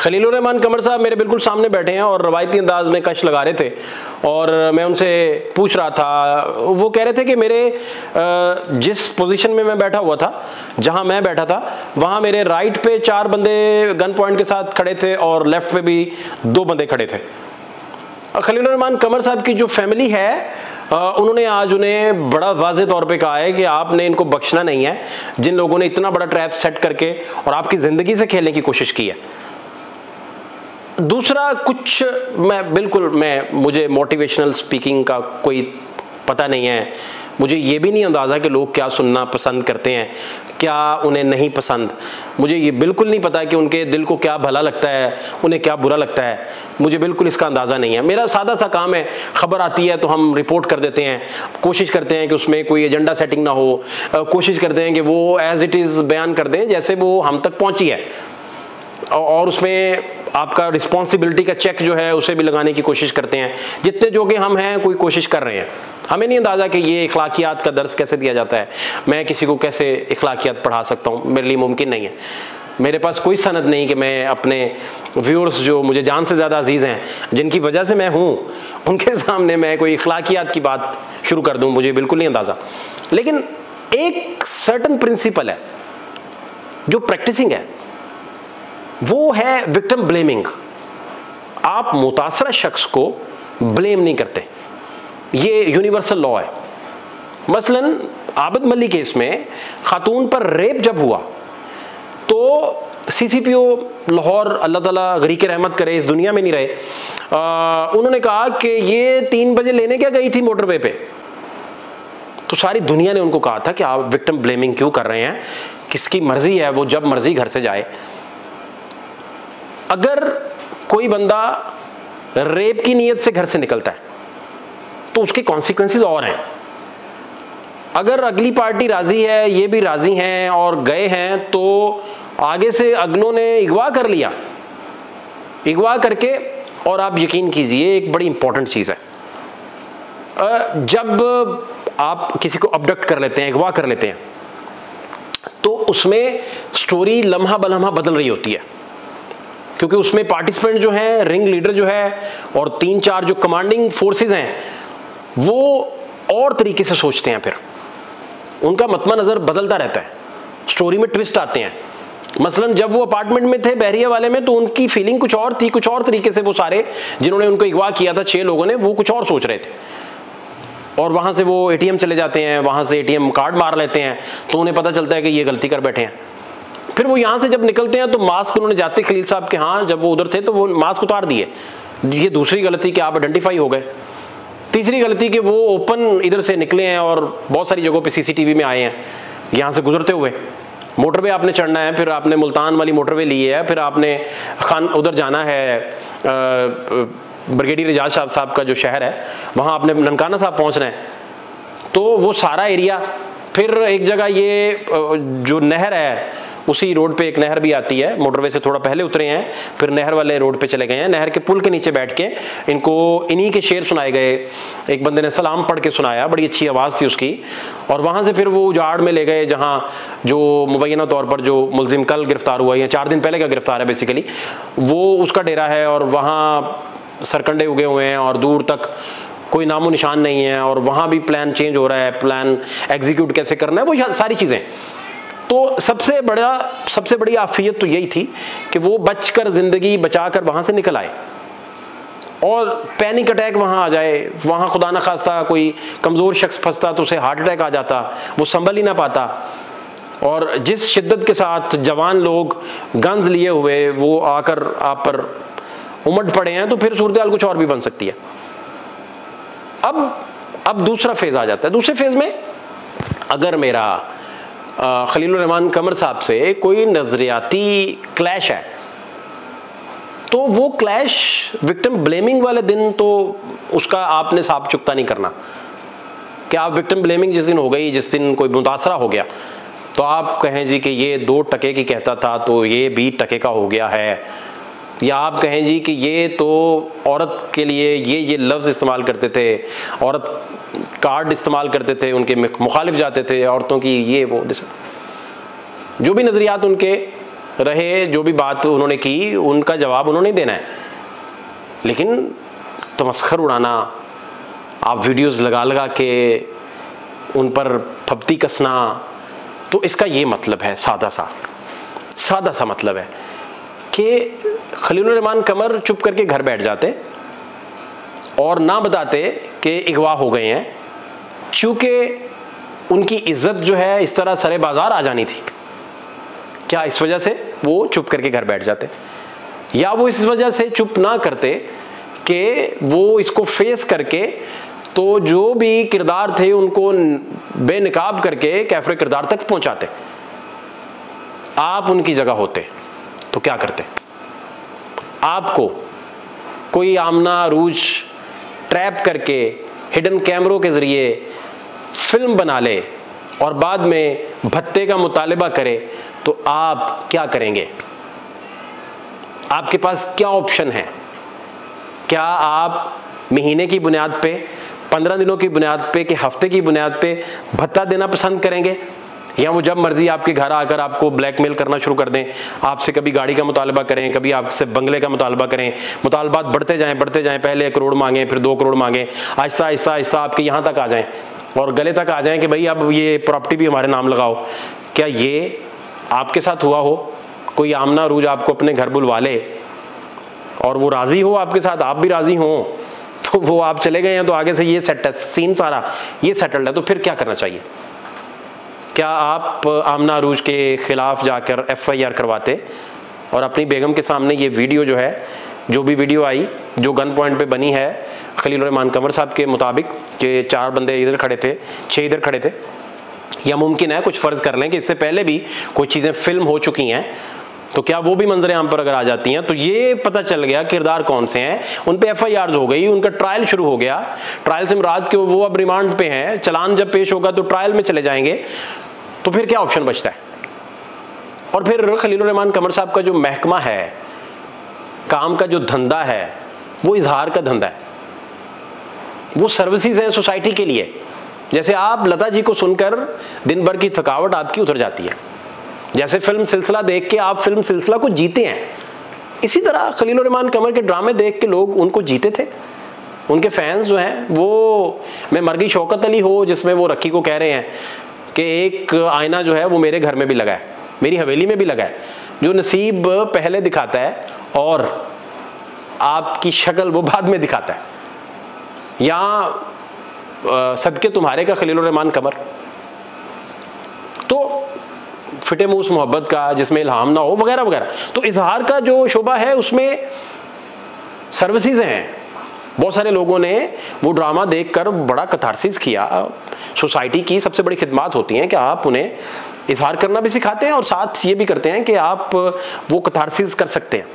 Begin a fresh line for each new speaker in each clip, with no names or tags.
खलीलुर रहमान कमर साहब मेरे बिल्कुल सामने बैठे हैं और रवायती अंदाज में कश लगा रहे थे और मैं उनसे पूछ रहा था। वो कह रहे थे कि मेरे जिस पोजीशन में मैं बैठा हुआ था, जहां मैं बैठा था, वहां मेरे राइट पे 4 बंदे गन पॉइंट के साथ खड़े थे और लेफ्ट पे भी 2 बंदे खड़े थे। खलीलुर रहमान कमर साहब की जो फैमिली है, उन्होंने आज उन्हें बड़ा वाज़ेह तौर पे कहा है कि आपने इनको बख्शना नहीं है, जिन लोगों ने इतना बड़ा ट्रैप सेट करके और आपकी ज़िंदगी से खेलने की कोशिश की है। दूसरा कुछ मुझे मोटिवेशनल स्पीकिंग का कोई पता नहीं है, मुझे ये भी नहीं अंदाज़ा कि लोग क्या सुनना पसंद करते हैं, क्या उन्हें नहीं पसंद। मुझे ये बिल्कुल नहीं पता कि उनके दिल को क्या भला लगता है, उन्हें क्या बुरा लगता है, मुझे बिल्कुल इसका अंदाज़ा नहीं है। मेरा सादा सा काम है, खबर आती है तो हम रिपोर्ट कर देते हैं, कोशिश करते हैं कि उसमें कोई एजेंडा सेटिंग ना हो, कोशिश करते हैं कि वो एज इट इज़ बयान कर दें जैसे वो हम तक पहुँची है, और उसमें आपका रिस्पॉन्सिबिलिटी का चेक जो है उसे भी लगाने की कोशिश करते हैं। जितने जोगे हम हैं कोई कोशिश कर रहे हैं। हमें नहीं अंदाज़ा कि ये इखलाकियात का दर्स कैसे दिया जाता है, मैं किसी को कैसे इखलाकियात पढ़ा सकता हूँ, मेरे लिए मुमकिन नहीं है। मेरे पास कोई सनद नहीं कि मैं अपने व्यूअर्स जो मुझे जान से ज़्यादा अजीज़ हैं, जिनकी वजह से मैं हूँ, उनके सामने मैं कोई इखलाकियात की बात शुरू कर दूँ, मुझे बिल्कुल नहीं अंदाज़ा। लेकिन एक सर्टन प्रिंसिपल है जो प्रैक्टिसिंग है, वो है विक्टिम ब्लेमिंग। आप मुतासरा शख्स को ब्लेम नहीं करते, ये यूनिवर्सल लॉ है। मसलन आबिद मलिक केस में खातून पर रेप जब हुआ तो सीसीपीओ लाहौर, अल्लाह ताला गरीक रहमत करे, इस दुनिया में नहीं रहे, उन्होंने कहा कि ये 3 बजे लेने क्या गई थी मोटरवे पे। तो सारी दुनिया ने उनको कहा था कि आप विक्टिम ब्लेमिंग क्यों कर रहे हैं, किसकी मर्जी है, वो जब मर्जी घर से जाए। अगर कोई बंदा रेप की नीयत से घर से निकलता है तो उसके कॉन्सिक्वेंसेस और हैं। अगर अगली पार्टी राजी है, ये भी राजी हैं और गए हैं, तो आगे से अगलों ने अगवा कर लिया, अगवा करके, और आप यकीन कीजिए एक बड़ी इंपॉर्टेंट चीज़ है, जब आप किसी को अबडक्ट कर लेते हैं, अगवा कर लेते हैं, तो उसमें स्टोरी लम्हा बलम्हा बदल रही होती है, क्योंकि उसमें पार्टिसिपेंट जो हैं, रिंग लीडर जो है और 3-4 जो कमांडिंग फोर्सेस हैं, वो और तरीके से सोचते हैं। फिर उनका मतमा नज़र बदलता रहता है, स्टोरी में ट्विस्ट आते हैं। मसलन जब वो अपार्टमेंट में थे बहरिया वाले में, तो उनकी फीलिंग कुछ और थी, कुछ और तरीके से वो सारे जिन्होंने उनको अगवा किया था 6 लोगों ने, वो कुछ और सोच रहे थे। और वहाँ से वो ATM चले जाते हैं, वहाँ से ATM कार्ड मार लेते हैं, तो उन्हें पता चलता है कि ये गलती कर बैठे हैं। फिर वो यहाँ से जब निकलते हैं तो मास्क उन्होंने जाते खलील साहब के हाँ, जब वो उधर थे तो वो मास्क उतार दिए। ये दूसरी गलती कि आप आइडेंटिफाई हो गए। तीसरी गलती कि वो ओपन इधर से निकले हैं और बहुत सारी जगहों पे CCTV में आए हैं, यहाँ से गुजरते हुए। मोटरवे आपने चढ़ना है, फिर आपने मुल्तान वाली मोटरवे ली है, फिर आपने खान उधर जाना है, ब्रिगेडियर एजाज साहब का जो शहर है, वहाँ आपने ननकाना साहब पहुँचना है। तो वो सारा एरिया, फिर एक जगह ये जो नहर है, उसी रोड पे एक नहर भी आती है, मोटरवे से थोड़ा पहले उतरे हैं, फिर नहर वाले रोड पे चले गए हैं। नहर के पुल के नीचे बैठ के इनको इन्हीं के शेर सुनाए गए। एक बंदे ने सलाम पढ़ के सुनाया, बड़ी अच्छी आवाज़ थी उसकी। और वहाँ से फिर वो उजाड़ में ले गए, जहाँ जो मुबैना तौर पर जो मुलजिम कल गिरफ्तार हुआ है, 4 दिन पहले का गिरफ्तार है बेसिकली, वो उसका डेरा है। और वहाँ सरकंडे उगे हुए हैं और दूर तक कोई नामो निशान नहीं है, और वहाँ भी प्लान चेंज हो रहा है, प्लान एग्जीक्यूट कैसे करना है, वो सारी चीज़ें। तो सबसे बड़ी आफियत तो यही थी कि वो बचकर, जिंदगी बचाकर वहाँ से निकल आए। और पैनिक अटैक वहाँ आ जाए, वहाँ खुदा न खास्ता कोई कमज़ोर शख्स फंसता तो उसे हार्ट अटैक आ जाता, वो संभल ही ना पाता। और जिस शिद्दत के साथ जवान लोग गन्स लिए हुए वो आकर आप पर उमड़ पड़े हैं, तो फिर सूरत हाल कुछ और भी बन सकती है। अब दूसरा फेज़ आ जाता है। दूसरे फेज़ में अगर मेरा खलीलुर रहमान कमर साहब से कोई नजरियाती क्लैश है, तो वो क्लैश विक्टिम ब्लेमिंग वाले दिन तो उसका आपने साफ चुकता नहीं करना कि आप विक्टिम ब्लेमिंग जिस दिन हो गई, जिस दिन कोई मुतासरा हो गया, तो आप कहें जी कि ये 2 टके की कहता था तो ये 20 टके का हो गया है, या आप कहें जी कि ये तो औरत के लिए ये लफ्ज़ इस्तेमाल करते थे, औरत कार्ड इस्तेमाल करते थे, उनके मुखालिफ जाते थे औरतों की, ये वो जो भी नज़रियात उनके रहे, जो भी बात उन्होंने की उनका जवाब उन्होंने देना है, लेकिन तमस्खर उड़ाना, आप वीडियोस लगा लगा के उन पर फप्ती कसना, तो इसका ये मतलब है, सादा सा मतलब है कि खलीलुर रहमान कमर चुप करके घर बैठ जाते और ना बताते कि अगवा हो गए हैं, चूंकि उनकी इज्जत जो है इस तरह सरे बाजार आ जानी थी। क्या इस वजह से वो चुप करके घर बैठ जाते, या वो इस वजह से चुप ना करते कि वो इसको फेस करके तो जो भी किरदार थे उनको बेनकाब करके कैफरे किरदार तक पहुंचाते। आप उनकी जगह होते तो क्या करते? आपको कोई आमना अरूज ट्रैप करके हिडन कैमरों के जरिए फिल्म बना ले और बाद में भत्ते का मुतालिबा करे तो आप क्या करेंगे? आपके पास क्या ऑप्शन है? क्या आप महीने की बुनियाद पे, 15 दिनों की बुनियाद पे कि हफ्ते की बुनियाद पे भत्ता देना पसंद करेंगे, या वो जब मर्जी आपके घर आकर आपको ब्लैकमेल करना शुरू कर दें, आपसे कभी गाड़ी का मुतालबा करें, कभी आपसे बंगले का मुतालबा करें, मुतालबात बढ़ते जाएं, पहले 1 करोड़ मांगे, फिर 2 करोड़ मांगे, आहिस्ता आहिस्ता आपके यहाँ तक आ जाएं और गले तक आ जाएं कि भाई अब ये प्रॉपर्टी भी हमारे नाम लगाओ। क्या ये आपके साथ हुआ हो? कोई आमना अरूज आपको अपने घर बुलवा ले और वो राजी हो आपके साथ, आप भी राजी हो, तो वो आप चले गए हैं तो आगे से ये सेट है, सीन सारा ये सेटल्ड है, तो फिर क्या करना चाहिए? क्या आप आमना अरूज के खिलाफ जाकर FIR करवाते और अपनी बेगम के सामने ये वीडियो जो है, जो भी वीडियो आई जो गन पॉइंट पे बनी है खलीलुर रहमान कमर साहब के मुताबिक कि 4 बंदे इधर खड़े थे, 6 इधर खड़े थे, या मुमकिन है कुछ फर्ज कर लें कि इससे पहले भी कोई चीज़ें फिल्म हो चुकी हैं, तो क्या वो भी मंजर आम पर अगर आ जाती हैं तो ये पता चल गया किरदार कौन से हैं, उन पे FIR हो गई, उनका ट्रायल शुरू हो गया, ट्रायल से मुराद के वो अब रिमांड पे हैं, चलान जब पेश होगा तो ट्रायल में चले जाएंगे, तो फिर क्या ऑप्शन बचता है? और फिर खलीलुर रहमान कमर साहब का जो महकमा है, काम का जो धंधा है, वो इजहार का धंधा है, वो सर्विसेज हैं सोसाइटी के लिए। जैसे आप लता जी को सुनकर दिन भर की थकावट आपकी उतर जाती है, जैसे फिल्म सिलसिला देख के आप फिल्म सिलसिला को जीते हैं, इसी तरह खलीलुर रहमान कमर के ड्रामे देख के लोग उनको जीते थे। उनके फैंस जो हैं वो, मैं मरगी शौकत अली हो जिसमें वो रक्की को कह रहे हैं कि एक आईना जो है वो मेरे घर में भी लगा है, मेरी हवेली में भी लगा है, जो नसीब पहले दिखाता है और आपकी शक्ल वो बाद में दिखाता है, या सदके तुम्हारे का खलीलुर रहमान कमर। तो फिटे मुंह उस मोहब्बत का जिसमें इल्हाम ना हो, वगैरह वगैरह। तो इजहार का जो शोबा है उसमें सर्विसेज हैं। बहुत सारे लोगों ने वो ड्रामा देखकर बड़ा कथारसिस किया। सोसाइटी की सबसे बड़ी खिदमत होती हैं कि आप उन्हें इजहार करना भी सिखाते हैं और साथ ये भी करते हैं कि आप वो कथारसिस कर सकते हैं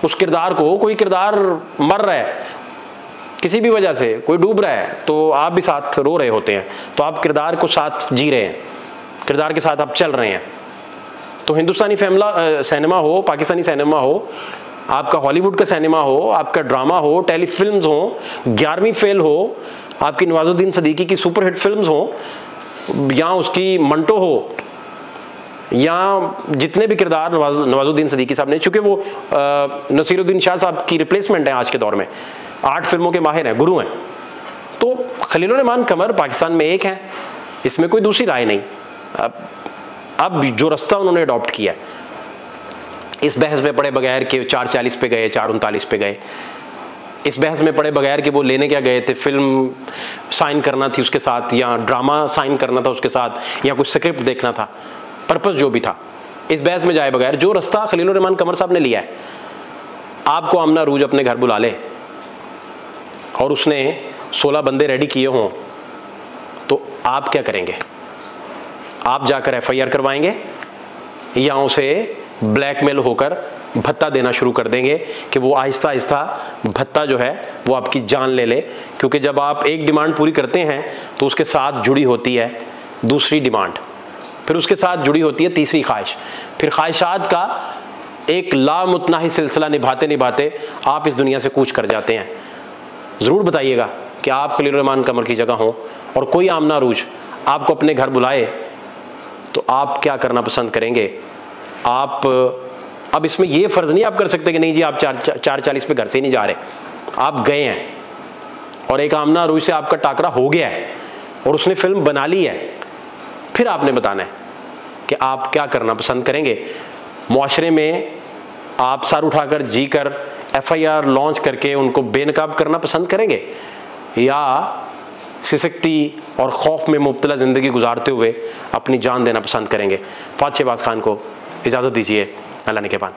उस किरदार को। कोई किरदार मर रहा है किसी भी वजह से, कोई डूब रहा है, तो आप भी साथ रो रहे होते हैं, तो आप किरदार को साथ जी रहे हैं, किरदार के साथ आप चल रहे हैं। तो हिंदुस्तानी सिनेमा हो, पाकिस्तानी सिनेमा हो, आपका हॉलीवुड का सिनेमा हो, आपका ड्रामा हो, टेलीफिल्म्स हो, 11वीं फेल हो, आपकी नवाजुद्दीन सिद्दीकी की सुपरहिट फिल्म्स हो, या उसकी मंटो हो, या जितने भी किरदार नवाजुद्दीन सिद्दीकी साहब ने, चूंकि वो नसीरुद्दीन शाह साहब की रिप्लेसमेंट है आज के दौर में, 8 फिल्मों के माहिर हैं, गुरु हैं, तो खलीलुर रहमान कमर पाकिस्तान में एक हैं, इसमें कोई दूसरी राय नहीं। अब जो रास्ता उन्होंने अडॉप्ट किया है, इस बहस में पड़े बगैर कि 440 पे गए, 439 पे गए, इस बहस में पड़े बगैर कि वो लेने क्या गए थे, फिल्म साइन करना थी उसके साथ, या ड्रामा साइन करना था उसके साथ, या कुछ स्क्रिप्ट देखना था, पर्पस जो भी था, इस बहस में जाए बगैर जो रास्ता खलीलुर रहमान कमर साहब ने लिया है, आपको आमना अरूज अपने घर बुला ले और उसने 16 बंदे रेडी किए हों, तो आप क्या करेंगे? आप जाकर FIR करवाएंगे या उसे ब्लैकमेल होकर भत्ता देना शुरू कर देंगे कि वो आहिस्ता आहिस्ता भत्ता जो है वो आपकी जान ले ले? क्योंकि जब आप एक डिमांड पूरी करते हैं तो उसके साथ जुड़ी होती है दूसरी डिमांड, फिर उसके साथ जुड़ी होती है तीसरी ख्वाहिश, फिर ख्वाहिशात का एक लामुतनाही सिलसिला निभाते निभाते आप इस दुनिया से कूच कर जाते हैं। ज़रूर बताइएगा कि आप खलीलुर रहमान कमर की जगह हों और कोई आमना अरूज आपको अपने घर बुलाए तो आप क्या करना पसंद करेंगे? आप अब इसमें ये फ़र्ज़ नहीं आप कर सकते कि नहीं जी आप 4:40 पे घर से ही नहीं जा रहे, आप गए हैं और एक आमना अरूज से आपका टाकरा हो गया है और उसने फिल्म बना ली है, फिर आपने बताना है कि आप क्या करना पसंद करेंगे। मुआशरे में आप सर उठाकर जी कर FIR लॉन्च करके उनको बेनकाब करना पसंद करेंगे, या सिसकती और खौफ में मुब्तला ज़िंदगी गुजारते हुए अपनी जान देना पसंद करेंगे। फ़ात शहबाज खान को इजाज़त दीजिए। अल्लाह निगहबान।